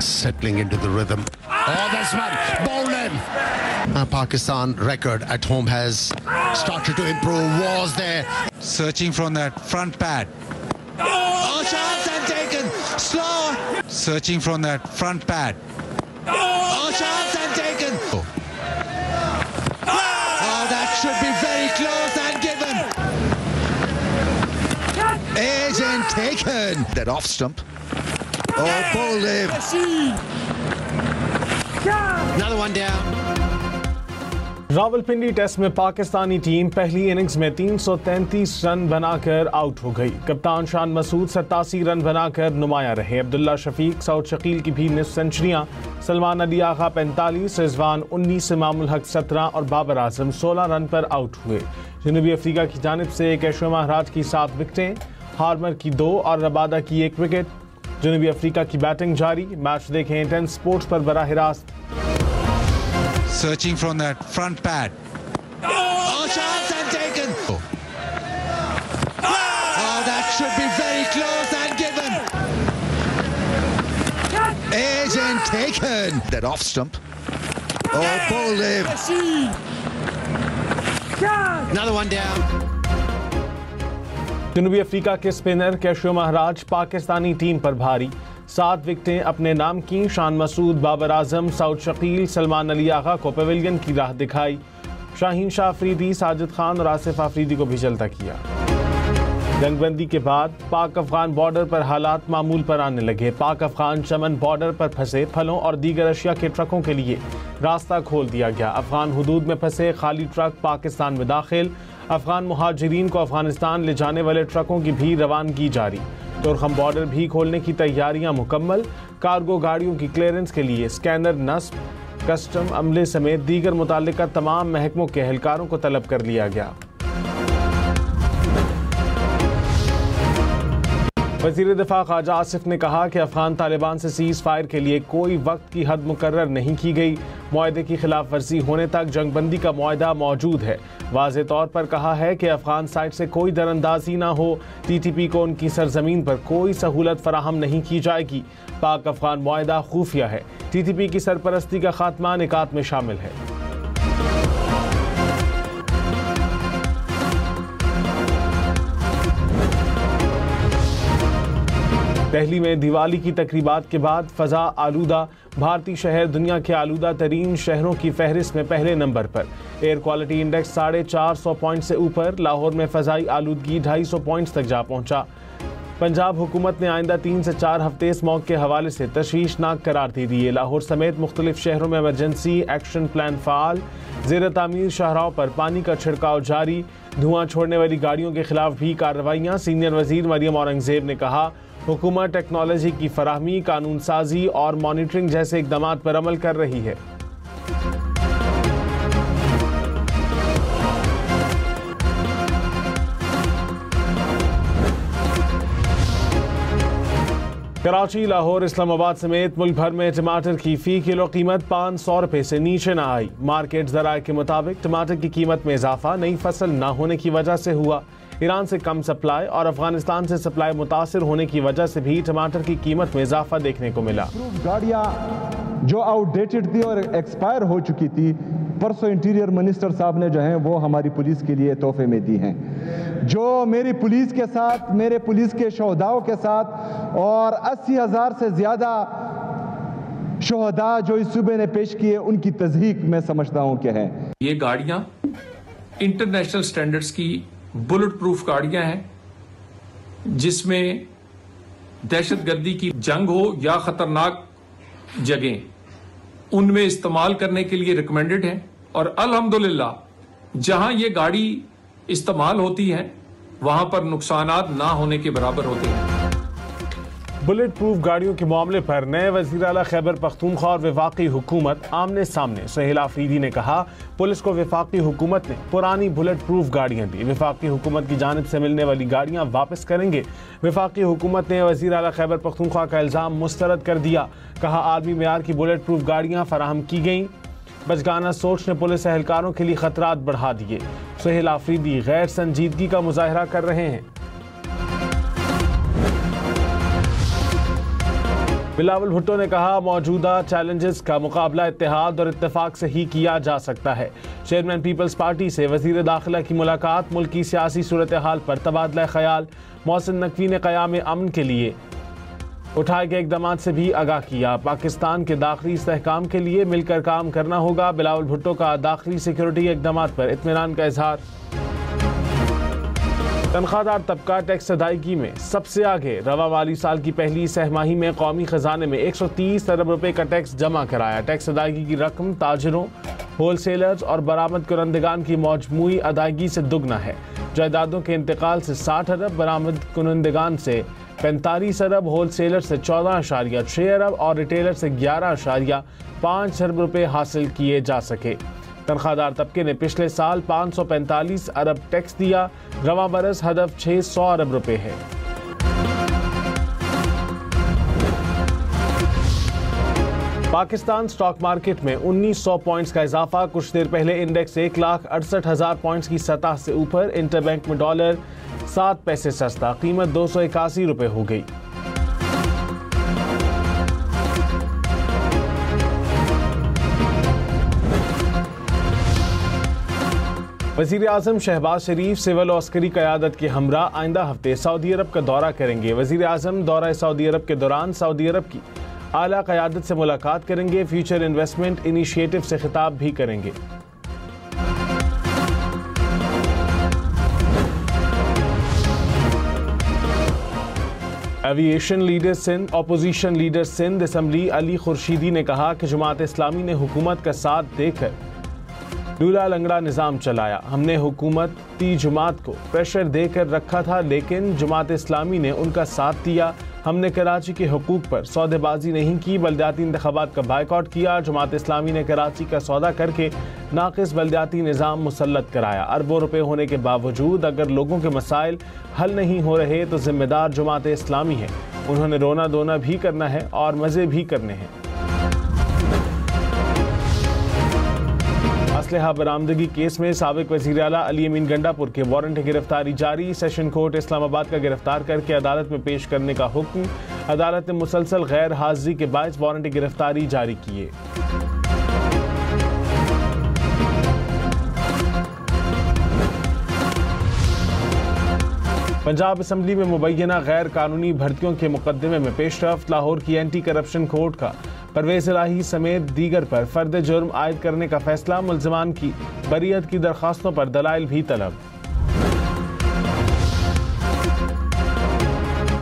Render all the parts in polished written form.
Settling into the rhythm. Oh, this one, bowling. Pakistan record at home has started to improve. Was there? Searching from that front pad. Oh, chance and taken. Slow. Searching from that front pad. Oh, chance and taken. Oh, that should be very close and given. Edge and taken. That off stump. Oh, bowled him. Another one down. Rawalpindi test में Pakistani team पहली innings में 333 run बनाकर out हो गई। कप्तान Shan Masood 87 run बनाकर नुमाया रहे। अब्दुल्ला शफीक, सऊद शकील की भी निस्फ सेंचुरियां, सलमान अली आगा 45, रिजवान 19, इमामुल हक 17 और बाबर आजम 16 रन पर आउट हुए। जनूबी अफ्रीका की जानिब से कैशो महाराज की 7 विकेटें, हार्मर की 2 और रबादा की 1 विकेट। जनूबी अफ्रीका की बैटिंग जारी। मैच देखें 10 स्पोर्ट्स पर बराह रास्त। Searching from that front pad. Oh, chance and taken. Oh, that should be very close and given. Edge and taken. That off stump. Oh, bowled him. Another one down. जनूबी Africa के spinner cashew महाराज Pakistani team पर भारी। 7 विकेटें अपने नाम की। शान मसूद, बाबर आजम, सऊद शकील, सलमान अली आगा को pavilion की राह दिखाई। शाहीन शाह अफरीदी, साजिद खान और आसिफ अफरीदी को भी जलता किया। जंगबंदी के बाद पाक अफगान बॉर्डर पर हालात मामूल पर आने लगे। पाक अफगान चमन बॉर्डर पर फंसे फलों और दीगर अशिया के ट्रकों के लिए रास्ता खोल दिया गया। अफगान हुदूद में फंसे खाली ट्रक पाकिस्तान में दाखिल। अफगान मुहाजिरीन को अफगानिस्तान ले जाने वाले ट्रकों की भी रवानगी जारी। तुरखम बॉर्डर भी खोलने की तैयारियां मुकम्मल। कार्गो गाड़ियों की क्लियरेंस के लिए स्कैनर नस्ब, कस्टम अमले समेत दीगर मुताल्लिका तमाम महकमों के एहलकारों को तलब कर लिया गया। वज़ीर दिफा ख्वाजा आसिफ ने कहा कि अफगान तालिबान से सीज़ फायर के लिए कोई वक्त की हद मुकर्रर नहीं की गई। मुआहदे की खिलाफ वर्जी होने तक जंगबंदी का मुआहदा मौजूद है। वाज़े तौर पर कहा है कि अफगान साइड से कोई दरअंदाजी ना हो। TTP को उनकी सरजमीन पर कोई सहूलत फराहम नहीं की जाएगी। पाक अफगान मुआहदा खुफिया है। TTP की सरपरस्ती का खात्मा निकात में शामिल है। दिल्ली में दिवाली की तकरीबात के बाद फ़ज़ा आलूदा। भारतीय शहर दुनिया के आलूदा तरीन शहरों की फहरिस्त में पहले नंबर पर। एयर क्वालिटी इंडेक्स 450 पॉइंट से ऊपर। लाहौर में फ़ज़ाई आलूदगी 250 पॉइंट्स तक जा पहुंचा। पंजाब हुकूमत ने आइंदा 3 से 4 हफ्ते इस मौके के हवाले से तशवीशनाक करार दे दिए। लाहौर समेत मुख्तलिफ शहरों में इमरजेंसी एक्शन प्लान फ़ाल। ज़ेर तामीर शाहराहों पर पानी का छिड़काव जारी। धुआं छोड़ने वाली गाड़ियों के खिलाफ भी कार्रवाइयाँ। सीनियर वज़ीर मरियम औरंगज़ेब ने कहा हुकूमत टेक्नोलॉजी की फराहमी, कानून साजी और मॉनिटरिंग जैसे इक़दामात पर अमल कर रही है। कराची, लाहौर, इस्लामाबाद समेत मुल्क भर में टमाटर की फ़ी किलो कीमत 500 रुपये से नीचे न आई। मार्केट ज़राए के मुताबिक टमाटर की कीमत में इजाफा नई फसल न होने की वजह से हुआ। ईरान से कम सप्लाई और अफगानिस्तान से सप्लाई मुतासिर होने की वजह से भी टमाटर की कीमत में इजाफा देखने को मिला। गाड़ियाँ जो आउटडेटेड थी और एक्सपायर हो चुकी थी, परसों इंटीरियर मिनिस्टर साहब ने जो है वो हमारी पुलिस के लिए तोहफे में दी हैं। जो मेरी पुलिस के साथ, मेरे पुलिस के शोहदाओं के साथ और 80,000 से ज़्यादा शोहदा जो इस सूबे ने पेश किए, उनकी तस्दीक मैं समझता हूँ कि है। ये गाड़ियाँ इंटरनेशनल स्टैंडर्ड्स की बुलेट प्रूफ गाड़ियां हैं, जिसमें दहशतगर्दी की जंग हो या खतरनाक जगह उनमें इस्तेमाल करने के लिए रिकमेंडेड है। और अल्हम्दुलिल्लाह जहां ये गाड़ी इस्तेमाल होती है वहां पर नुकसानात ना होने के बराबर होते हैं। बुलेट प्रूफ गाड़ियों के मामले पर नए वज़ीर आला खैबर पख्तूनख्वा और वफाकी हुकूमत आमने सामने। सुहेल आफरीदी ने कहा पुलिस को वफाकी हुकूमत ने पुरानी बुलेट प्रूफ गाड़ियां दी। वफाकी हुकूमत की जानिब से मिलने वाली गाड़ियां वापस करेंगे। वफाकी हुकूमत ने वज़ीर आला खैबर पख्तूनख्वा का इल्ज़ाम मुस्तरद कर दिया। कहा आलमी मेयार की बुलेट प्रूफ गाड़ियां फराहम की गईं। बचगाना सोच ने पुलिस एहलकारों के लिए खतरात बढ़ा दिए। सुहेल आफरीदी गैर संजीदगी का मुजाहरा कर रहे हैं। बिलावल भुट्टो ने कहा, मौजूदा चैलेंजेस का मुकाबला इत्तेहाद और इत्तेफाक से ही किया जा सकता है। चेयरमैन पीपल्स पार्टी से वजीर दाखिला की मुलाकात, मुल्क की सियासी सूरत हाल पर तबादला ख्याल। मोहसिन नकवी ने क़याम अमन के लिए उठाए गए इक़दामात से भी आगाह किया। पाकिस्तान के दाखिली इस्तेहकाम के लिए मिलकर काम करना होगा। बिलावल भुट्टो का दाखिली सिक्योरिटी इक़दामात पर इत्मीनान का इजहार। तनख्वाहदार तबका टैक्स अदायगी में सबसे आगे। रवा माली साल की पहली सहमाही में कौमी खजाने में 130 अरब रुपए का टैक्स जमा कराया। टैक्स अदायगी की रकम ताजरों, होलसेलर्स और बरामद कुनंदगान की मजमूई अदायगी से दुगना है। जायदादों के इंतकाल से 60 अरब, बरामद कुनंदगान से 45 अरब, होलसेलर से 14.6 अरब और रिटेलर से 11.5 अरब रुपए हासिल किए जा सके। तनख्वाहदार तबके ने पिछले साल 545 अरब टैक्स दिया। रवा बरस हदफ 600 अरब रुपए है। पाकिस्तान स्टॉक मार्केट में 1900 पॉइंट्स का इजाफा। कुछ देर पहले इंडेक्स 1,68,000 पॉइंट्स की सतह से ऊपर। इंटरबैंक में डॉलर 7 पैसे सस्ता, कीमत 281 रुपए हो गई। वज़ीर आज़म शहबाज शरीफ सिविल और अस्करी क़यादत के हमरा आइंदा हफ्ते सऊदी अरब का दौरा करेंगे। वज़ीर आज़म दौरा सऊदी अरब के दौरान सऊदी अरब की आला क़यादत से मुलाकात करेंगे। फ्यूचर इन्वेस्टमेंट इनिशिएटिव से खिताब भी करेंगे। एविएशन leader Sindh, opposition leader Sindh assembly Ali Khurshidi ने कहा कि जमात इस्लामी ने हुकूमत का साथ देकर लूला लंगड़ा निज़ाम चलाया। हमने हुकूमती जमात को प्रेशर देकर रखा था, लेकिन जमात इस्लामी ने उनका साथ दिया। हमने कराची के हुकूक पर सौदेबाजी नहीं की, बल्दियाती इंतखाबात का बायकॉट किया। जमात इस्लामी ने कराची का सौदा करके नाकिस बल्दियाती निज़ाम मुसल्लत कराया। अरबों रुपए होने के बावजूद अगर लोगों के मसाइल हल नहीं हो रहे तो जिम्मेदार जमात इस्लामी है। उन्होंने रोना धोना भी करना है और मज़े भी करने हैं। असलहा बरामदगी केस में साबिक वज़ीर आला अली अमीन गंडापुर के वारंट गिरफ्तारी जारी। सेशन कोर्ट इस्लामाबाद का गिरफ्तार करके अदालत में पेश करने का हुक्म। अदालत ने मुसलसल गैर हाजिरी के बायस वारंट गिरफ्तारी जारी किए। पंजाब असम्बली में मुबैना गैर कानूनी भर्तियों के मुकदमे में पेशरफ्त। लाहौर की एंटी करप्शन कोर्ट का परवेज इलाही समेत दीगर पर फर्द जुर्म आयद करने का फैसला। मुल्ज़िमान की बरीयत की दरखास्तों पर दलाइल भी तलब।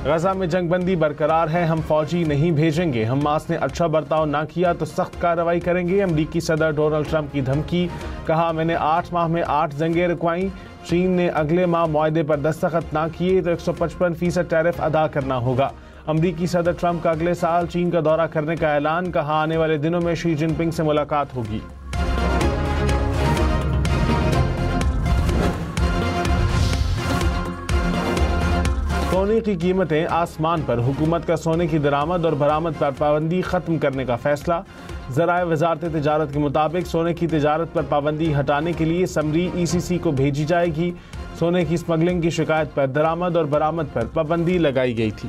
गजा में जंगबंदी बरकरार है, हम फौजी नहीं भेजेंगे। हमास ने अच्छा बर्ताव ना किया तो सख्त कार्रवाई करेंगे। अमरीकी सदर डोनाल्ड ट्रंप की धमकी। कहा, मैंने 8 माह में 8 जंगें रुकवाई। चीन ने अगले माह मुआहदे पर दस्तखत ना किए तो 155% टैरिफ अदा करना होगा। अमरीकी सदर ट्रंप का अगले साल चीन का दौरा करने का ऐलान। कहा, आने वाले दिनों में शी जिनपिंग से मुलाकात होगी। सोने की कीमतें आसमान पर। हुकूमत का सोने की दरामद और बरामद पर पाबंदी खत्म करने का फैसला। ज़राए वज़ारत तिजारत के मुताबिक सोने की तिजारत पर पाबंदी हटाने के लिए समरी ECC को भेजी जाएगी। सोने की स्मगलिंग की शिकायत पर दरामद और बरामद पर पाबंदी लगाई गई थी।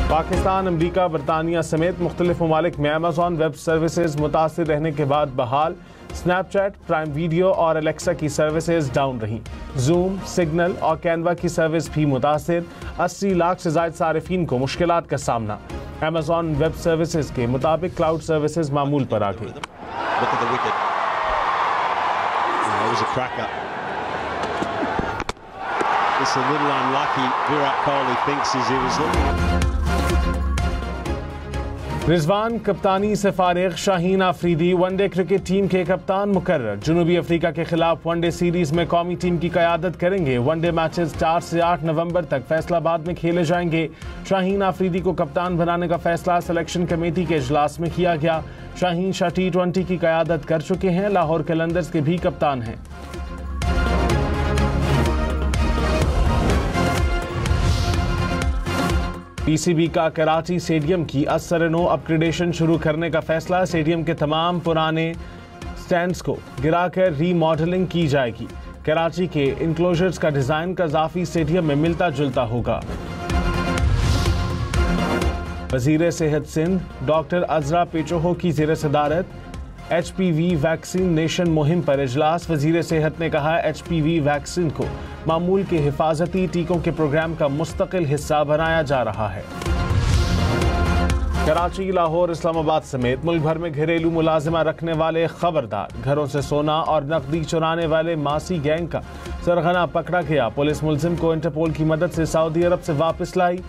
पाकिस्तान, अमरीका, बरतानिया समेत मुख्तलिफ ममालिक में अमेज़ॉन वेब सर्विसेज मुतासिर रहने के बाद बहाल। स्नैपचैट, प्राइम वीडियो और एलेक्सा की सर्विसेज डाउन रहीं। जूम, सिग्नल और कैनवा की सर्विस भी मुतासिर। 80 लाख से ज़ायद सारिफीन को मुश्किलात का सामना। अमेज़ॉन वेब सर्विसेज के मुताबिक क्लाउड सर्विसेज मामूल पर आ गई। रिजवान कप्तानी से फारिग। Shaheen Afridi one day cricket team के कप्तान मुकर्रर। जनूबी अफ्रीका के खिलाफ वनडे सीरीज में कौमी टीम की क़यादत करेंगे। वनडे मैचेस 4 से 8 नवंबर तक फैसलाबाद में खेले जाएंगे। शाहीन आफरीदी को कप्तान बनाने का फैसला सिलेक्शन कमेटी के इजलास में किया गया। शाहीन शाह T20 की क़यादत कर चुके हैं। लाहौर कलंदर्स के भी कप्तान हैं। PCB का कराची स्टेडियम की असर-ए-नो अपग्रेडेशन शुरू करने का फैसला। स्टेडियम के तमाम पुराने स्टैंड्स को गिराकर रीमॉडलिंग की जाएगी। कराची के इंक्लोजर्स का डिजाइन कज़ाफी स्टेडियम में मिलता जुलता होगा। वज़ीर सेहत सिंध डॉक्टर अजरा पेचोहो की ज़ेर सदारत HPV वैक्सीन नेशन मुहिम पर इजलास। वज़ीर सेहत ने कहा HPV वैक्सीन को मामूल के हिफाजती टीकों के प्रोग्राम का मुस्तकिल हिस्सा बनाया जा रहा है। कराची, लाहौर, इस्लामाबाद समेत मुल्क भर में घरेलू मुलाजिमा रखने वाले खबरदार, घरों से सोना और नकदी चुराने वाले मासी गैंग का सरगना पकड़ा गया। पुलिस मुलजिम को इंटरपोल की मदद से सऊदी अरब से वापस लाई।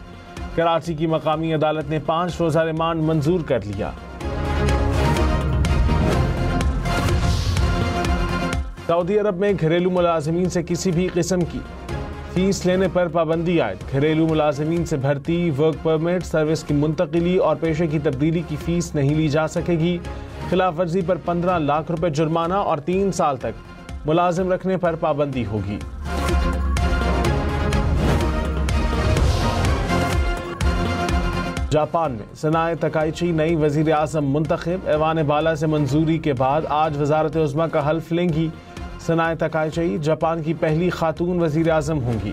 कराची की मकामी अदालत ने 5 रोजा रिमांड मंजूर कर लिया। सऊदी अरब में घरेलू मुलाजिमीन से किसी भी किस्म की फीस लेने पर पाबंदी आयद। घरेलू मुलाजिमीन से भर्ती, वर्क परमिट, सर्विस की मुंतकिली और पेशे की तब्दीली की फीस नहीं ली जा सकेगी। खिलाफ वर्जी पर 15 लाख रुपए जुर्माना और 3 साल तक मुलाजिम रखने पर पाबंदी होगी। जापान में सनाए तकाइची नई वजीर आजम मुंतखब। ऐवान बाला से मंजूरी के बाद आज वजारत उज़्मा का हल्फ लेंगी। सनाए तकाइची जापान की पहली खातून वजीर आजम होंगी।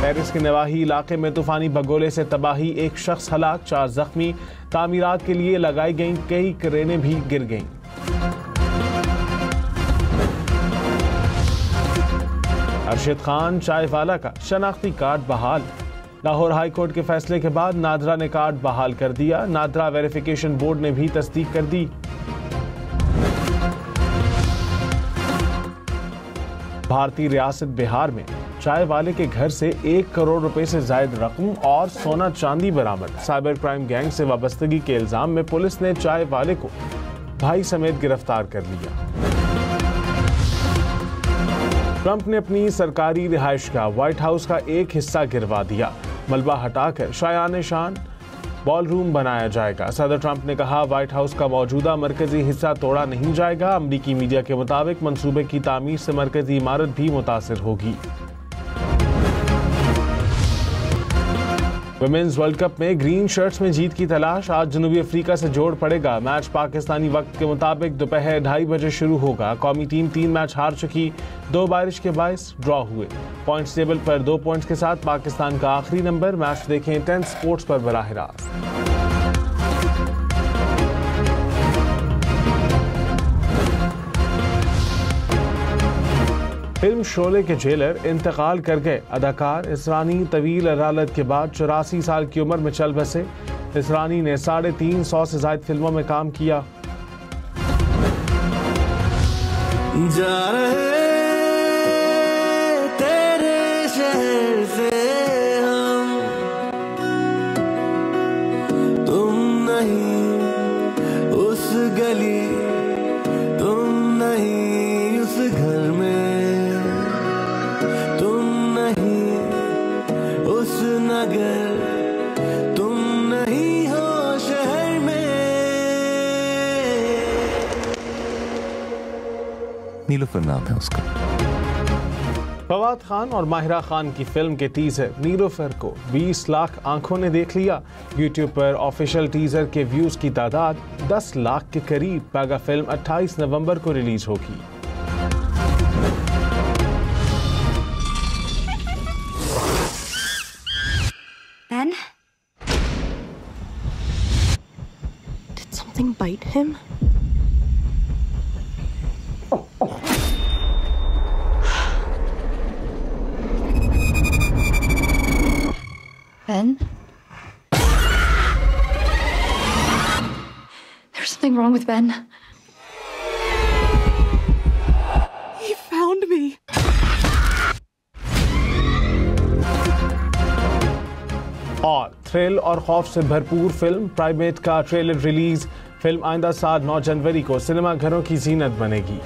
पेरिस के नवाही इलाके में तूफानी बगोले से तबाही, 1 शख्स हलाक, 4 जख्मी। तामीरात के लिए लगाई गई कई क्रेनें भी गिर गईं। अरशद खान चाय वाला का शनाख्ती कार्ड बहाल। लाहौर हाई कोर्ट के फैसले के बाद नादरा ने कार्ड बहाल कर दिया। नादरा वेरिफिकेशन बोर्ड ने भी तस्दीक कर दी। भारतीय रियासत बिहार में चाय वाले के घर से 1 करोड़ रुपए से जायद रकम और सोना चांदी बरामद। साइबर क्राइम गैंग से वाबस्तगी के इल्जाम में पुलिस ने चाय वाले को भाई समेत गिरफ्तार कर लिया। ट्रंप ने अपनी सरकारी रिहाइशगाह व्हाइट हाउस का एक हिस्सा गिरवा दिया। मलबा हटाकर शायान शान बॉल रूम बनाया जाएगा। सदर ट्रंप ने कहा व्हाइट हाउस का मौजूदा मरकजी हिस्सा तोड़ा नहीं जाएगा। अमरीकी मीडिया के मुताबिक मंसूबे की तामीर से मरकजी इमारत भी मुतासिर होगी। वुमेन्स वर्ल्ड कप में ग्रीन शर्ट्स में जीत की तलाश। आज जनूबी अफ्रीका से जोड़ पड़ेगा। मैच पाकिस्तानी वक्त के मुताबिक दोपहर 2:30 बजे शुरू होगा। कौमी टीम 3 मैच हार चुकी, 2 बारिश के बायस ड्रॉ हुए। पॉइंट्स टेबल पर 2 पॉइंट्स के साथ पाकिस्तान का आखिरी नंबर। मैच देखें 10 स्पोर्ट्स पर बराह रास्त। फिल्म शोले के जेलर इंतकाल कर गए। अदाकार इसरानी तवील अदालत के बाद 84 साल की उम्र में चल बसे। इसरानी ने 350 से ज्यादा फिल्मों में काम किया। जा रहे तेरे शहर से हम, तुम नहीं उस गली, तुम नहीं उस घर में, नगर, तुम नहीं हो शहर में। नीलूफर नाम है उसका। फवाद खान और माहिरा खान की फिल्म के टीजर नीलूफर को 20 लाख आंखों ने देख लिया। यूट्यूब पर ऑफिशियल टीजर के व्यूज की तादाद 10 लाख के करीब। पैगा फिल्म 28 नवंबर को रिलीज होगी। Ben? Did something bite him? Ben? There's something wrong with Ben. He found me. और थ्रिल और खौफ से भरपूर फिल्म प्राइमेट का ट्रेलर रिलीज। फिल्म आइंदा साल 9 जनवरी को सिनेमा घरों की जीनत बनेगी।